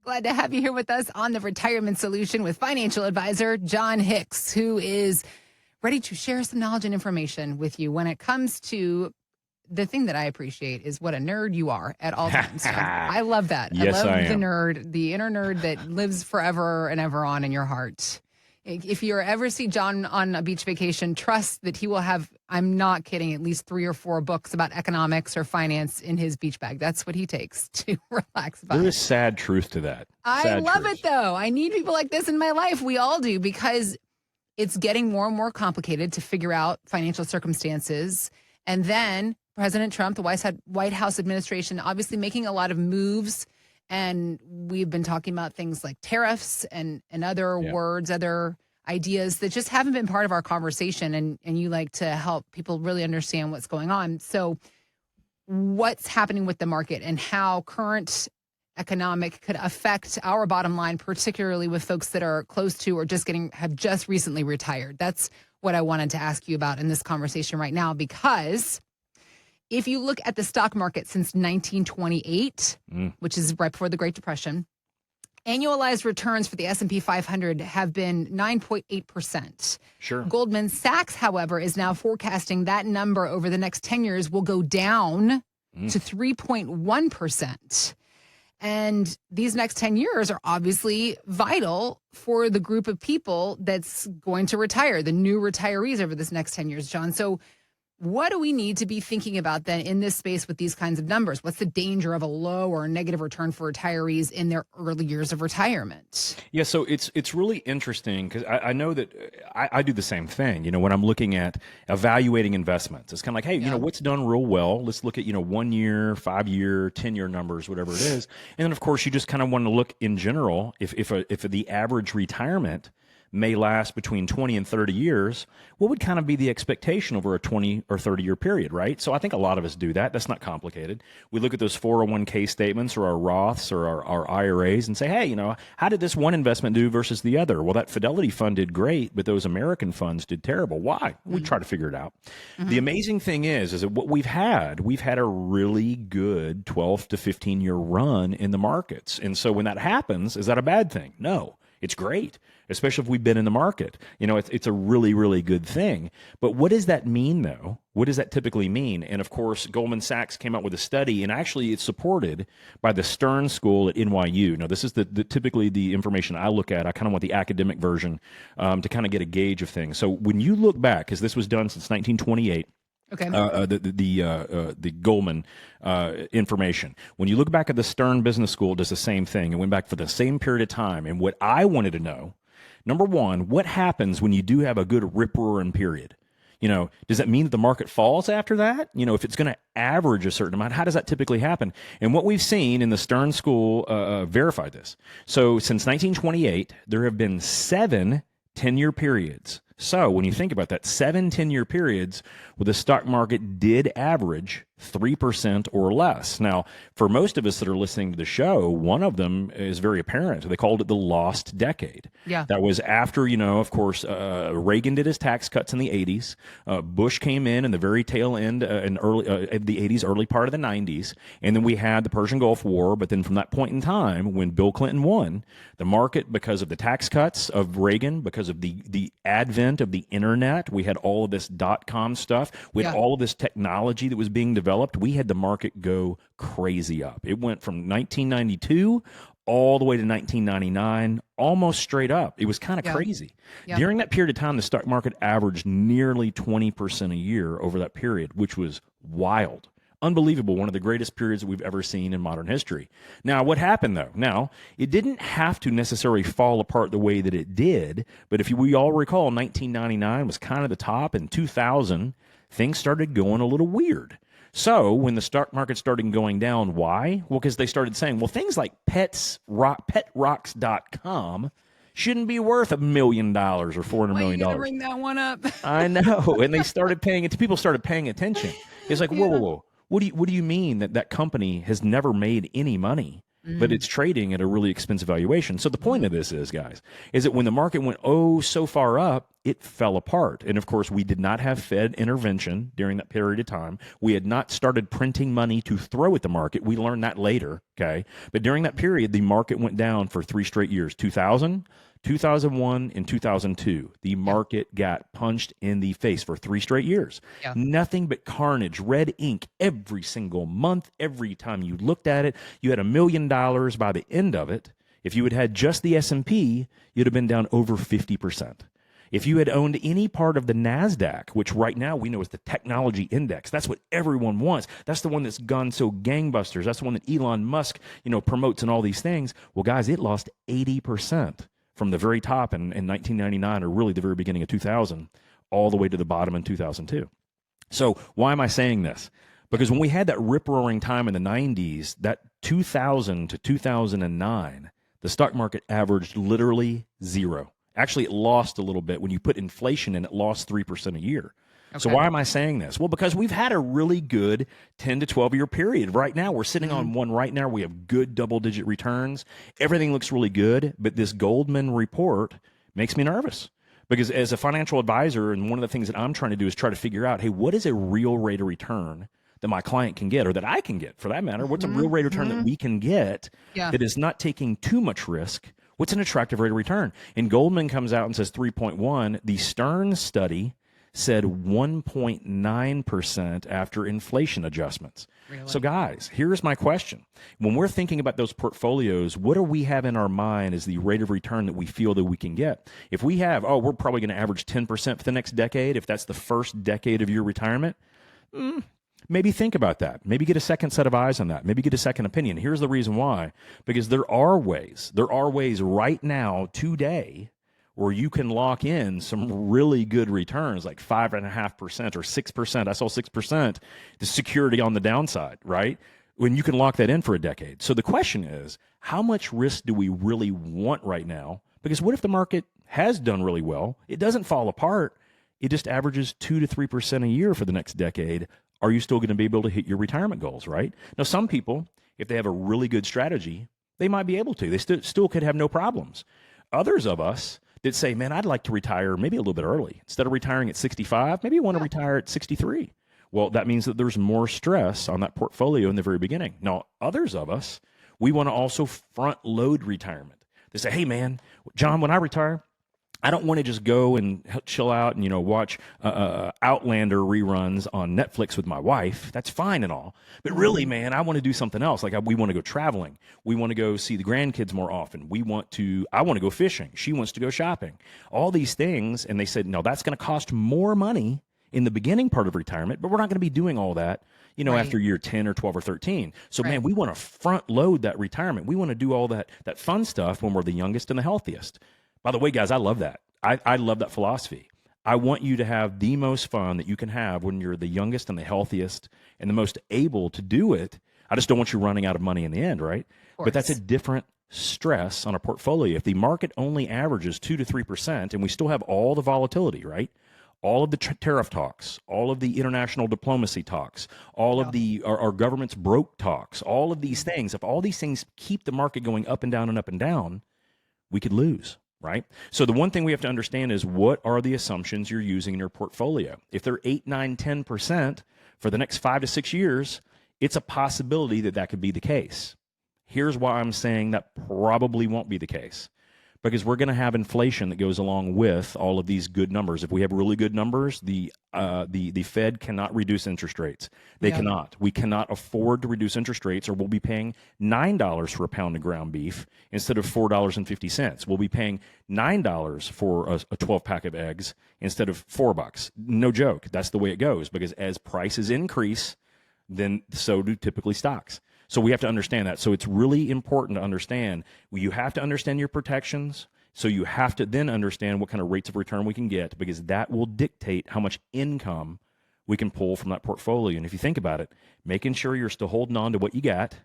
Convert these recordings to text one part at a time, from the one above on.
Glad to have you here with us on the Retirement Solution with financial advisor John Hicks, who is ready to share some knowledge and information with you when it comes to the thing that I appreciate is what a nerd you are at all times. I love that. Yes, I love I the am. nerd, the inner nerd that lives forever and ever on in your heart. If you ever see John on a beach vacation, trust that he will have, I'm not kidding, at least 3 or 4 books about economics or finance in his beach bag. That's what he takes to relax by. There is sad truth to that. I love it, though. I need people like this in my life. We all do, because it's getting more and more complicated to figure out financial circumstances. And then President Trump, the White House administration, obviously making a lot of moves. And we've been talking about things like tariffs and other words, other ideas that just haven't been part of our conversation. And you like to help people really understand what's going on. So what's happening with the market and how current economic could affect our bottom line, particularly with folks that are close to or have just recently retired. That's what I wanted to ask you about in this conversation right now, because if you look at the stock market since 1928, which is right before the Great Depression, annualized returns for the S&P 500 have been 9.8%. Sure. Goldman Sachs, however, is now forecasting that number over the next 10 years will go down to 3.1%. And these next 10 years are obviously vital for the group of people that's going to retire, the new retirees over this next 10 years, John. So what do we need to be thinking about then in this space with these kinds of numbers? What's the danger of a low or a negative return for retirees in their early years of retirement? Yeah, so it's really interesting because I know that I do the same thing. You know, when I'm looking at evaluating investments, it's kind of like, hey, you know, what's done real well? Let's look at, 1 year, 5 year, 10-year numbers, whatever it is. And then, of course, you just kind of want to look in general if the average retirement may last between 20 and 30 years, what would kind of be the expectation over a 20 or 30-year period, right? So I think a lot of us do that. That's not complicated. We look at those 401k statements or our Roths or our IRAs and say, hey, how did this one investment do versus the other? Well, that Fidelity fund did great, but those American funds did terrible. Why? We try to figure it out. The amazing thing is that what we've had a really good 12 to 15-year run in the markets. And so when that happens, is that a bad thing? No. It's great, especially if we've been in the market. It's a really, really good thing. But what does that mean, though? What does that typically mean? And, of course, Goldman Sachs came out with a study, and actually it's supported by the Stern School at NYU. Now, this is typically the information I look at. I kind of want the academic version to kind of get a gauge of things. So when you look back, because this was done since 1928, okay. The Goldman information. When you look back at the Stern Business School, it does the same thing. It went back for the same period of time. And what I wanted to know, number one, what happens when you do have a good rip-roaring period? Does that mean that the market falls after that? If it's going to average a certain amount, how does that typically happen? And what we've seen in the Stern School verified this. So since 1928, there have been 7 10-year periods. So when you think about that, 7 10-year periods where the stock market did average 3% or less. Now, for most of us that are listening to the show, one of them is very apparent. They called it the lost decade. Yeah. That was after, of course, Reagan did his tax cuts in the 80s. Bush came in the very tail end in early the 80s, early part of the 90s. And then we had the Persian Gulf War. But then from that point in time, when Bill Clinton won, the market, because of the tax cuts of Reagan, because of the advent of the internet, we had all of this .com stuff. We had all of this technology that was being developed. We had the market go crazy up. It went from 1992 all the way to 1999, almost straight up. It was kind of crazy. Yeah. During that period of time, the stock market averaged nearly 20% a year over that period, which was wild. Unbelievable. One of the greatest periods that we've ever seen in modern history. Now, what happened, though? Now, it didn't have to necessarily fall apart the way that it did, but if we all recall, 1999 was kind of the top. In 2000, things started going a little weird. So when the stock market started going down, why? Well, because they started saying, well, things like petrocks.com shouldn't be worth $1 million or $400 million. You gotta bring that one up. I know. And they started paying it. People started paying attention. It's like, whoa. What do you mean that company has never made any money, but it's trading at a really expensive valuation? So the point of this is, guys, is that when the market went so far up, it fell apart. And of course, we did not have Fed intervention during that period of time. We had not started printing money to throw at the market. We learned that later, okay? But during that period, the market went down for 3 straight years, 2000, 2001, and 2002. The market got punched in the face for 3 straight years. Yeah. Nothing but carnage, red ink every single month. Every time you looked at it, you had $1 million by the end of it. If you had had just the S&P, you'd have been down over 50%. If you had owned any part of the NASDAQ, which right now we know is the technology index, that's what everyone wants. That's the one that's gone so gangbusters. That's the one that Elon Musk, promotes and all these things. Well, guys, it lost 80% from the very top in 1999, or really the very beginning of 2000, all the way to the bottom in 2002. So why am I saying this? Because when we had that rip-roaring time in the 90s, that 2000 to 2009, the stock market averaged literally zero. Actually, it lost a little bit. When you put inflation in, it lost 3% a year. Okay. So why am I saying this? Well, because we've had a really good 10 to 12-year period. Right now, we're sitting on one right now. We have good double-digit returns. Everything looks really good, but this Goldman report makes me nervous. Because as a financial advisor, and one of the things that I'm trying to do is try to figure out, hey, what is a real rate of return that my client can get, or that I can get for that matter? What's a real rate of return that we can get that is not taking too much risk? What's an attractive rate of return? And Goldman comes out and says 3.1. The Stern study said 1.9% after inflation adjustments. Really? So guys, here's my question. When we're thinking about those portfolios, what do we have in our mind as the rate of return that we feel that we can get? If we have, we're probably going to average 10% for the next decade, if that's the first decade of your retirement, maybe think about that. Maybe get a second set of eyes on that. Maybe get a second opinion. Here's the reason why. Because there are ways right now, today, where you can lock in some really good returns, like 5.5% or 6%. I saw 6%, the security on the downside, right? When you can lock that in for a decade. So the question is, how much risk do we really want right now? Because what if the market has done really well? It doesn't fall apart. It just averages 2 to 3% a year for the next decade. Are you still going to be able to hit your retirement goals, right? Now, some people, if they have a really good strategy, they might be able to. They still could have no problems. Others of us that say, man, I'd like to retire maybe a little bit early. Instead of retiring at 65, maybe you want to retire at 63. Well, that means that there's more stress on that portfolio in the very beginning. Now, others of us, we want to also front load retirement. They say, hey, man, John, when I retire, I don't want to just go and chill out and, watch Outlander reruns on Netflix with my wife. That's fine and all. But really, man, I want to do something else. Like we want to go traveling. We want to go see the grandkids more often. I want to go fishing. She wants to go shopping. All these things. And they said, no, that's going to cost more money in the beginning part of retirement, but we're not going to be doing all that, after year 10 or 12 or 13. So, man, we want to front load that retirement. We want to do all that fun stuff when we're the youngest and the healthiest. By the way, guys, I love that. I love that philosophy. I want you to have the most fun that you can have when you're the youngest and the healthiest and the most able to do it. I just don't want you running out of money in the end, right? But that's a different stress on a portfolio. If the market only averages 2 to 3%, and we still have all the volatility, right? All of the tariff talks, all of the international diplomacy talks, all of our government's broke talks, all of these things, if all these things keep the market going up and down and up and down, we could lose. Right? So the one thing we have to understand is, what are the assumptions you're using in your portfolio? If they're 8, 9, 10% for the next 5 to 6 years, it's a possibility that could be the case. Here's why I'm saying that probably won't be the case. Because we're going to have inflation that goes along with all of these good numbers. If we have really good numbers, the Fed cannot reduce interest rates. They cannot. We cannot afford to reduce interest rates, or we'll be paying $9 for a pound of ground beef instead of $4.50. We'll be paying $9 for a 12-pack of eggs instead of $4. No joke. That's the way it goes. Because as prices increase, then so do typically stocks. So we have to understand that. So it's really important to understand. You have to understand your protections. So you have to then understand what kind of rates of return we can get, because that will dictate how much income we can pull from that portfolio. And if you think about it, making sure you're still holding on to what you got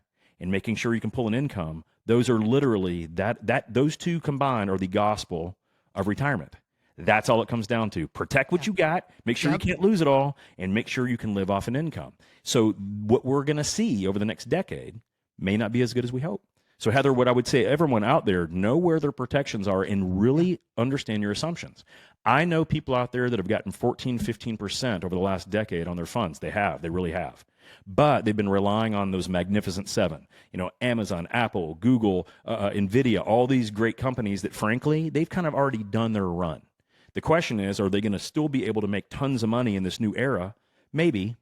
and making sure you can pull an income, those are literally those two combined are the gospel of retirement. That's all it comes down to. Protect what you got, make sure you can't lose it all, and make sure you can live off an income. So what we're going to see over the next decade may not be as good as we hope. So, Heather, what I would say, everyone out there, know where their protections are and really understand your assumptions. I know people out there that have gotten 14, 15% over the last decade on their funds. They really have. But they've been relying on those magnificent seven, Amazon, Apple, Google, NVIDIA, all these great companies that, frankly, they've kind of already done their run. The question is, are they going to still be able to make tons of money in this new era? Maybe,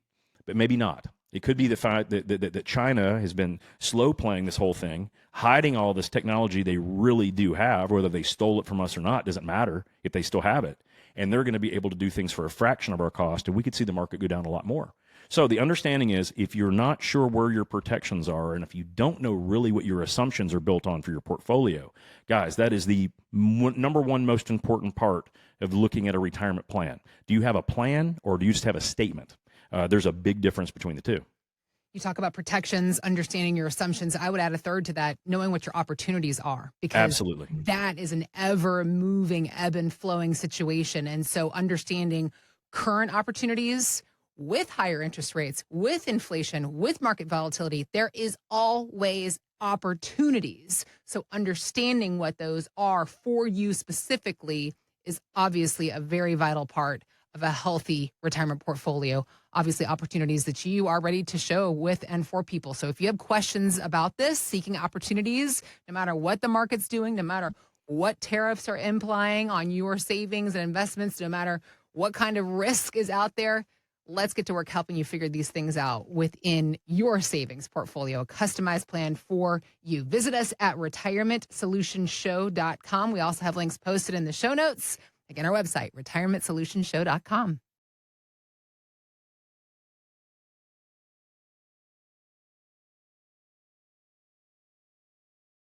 but maybe not. It could be the fact that China has been slow playing this whole thing, hiding all this technology they really do have, whether they stole it from us or not, doesn't matter if they still have it. And they're going to be able to do things for a fraction of our cost, and we could see the market go down a lot more. So the understanding is, if you're not sure where your protections are, and if you don't know really what your assumptions are built on for your portfolio, guys, that is the number one most important part of looking at a retirement plan. Do you have a plan, or do you just have a statement? There's a big difference between the two. You talk about protections, understanding your assumptions. I would add a third to that, knowing what your opportunities are, because Absolutely. that is an ever moving, ebb and flowing situation. And so understanding current opportunities with higher interest rates, with inflation, with market volatility, there is always opportunities. So understanding what those are for you specifically is obviously a very vital part of a healthy retirement portfolio. Obviously, opportunities that you are ready to show with and for people. So if you have questions about this, seeking opportunities, no matter what the market's doing, no matter what tariffs are implying on your savings and investments, no matter what kind of risk is out there, let's get to work helping you figure these things out within your savings portfolio, a customized plan for you. Visit us at retirementsolutionshow.com. We also have links posted in the show notes. Again, our website, retirementsolutionshow.com.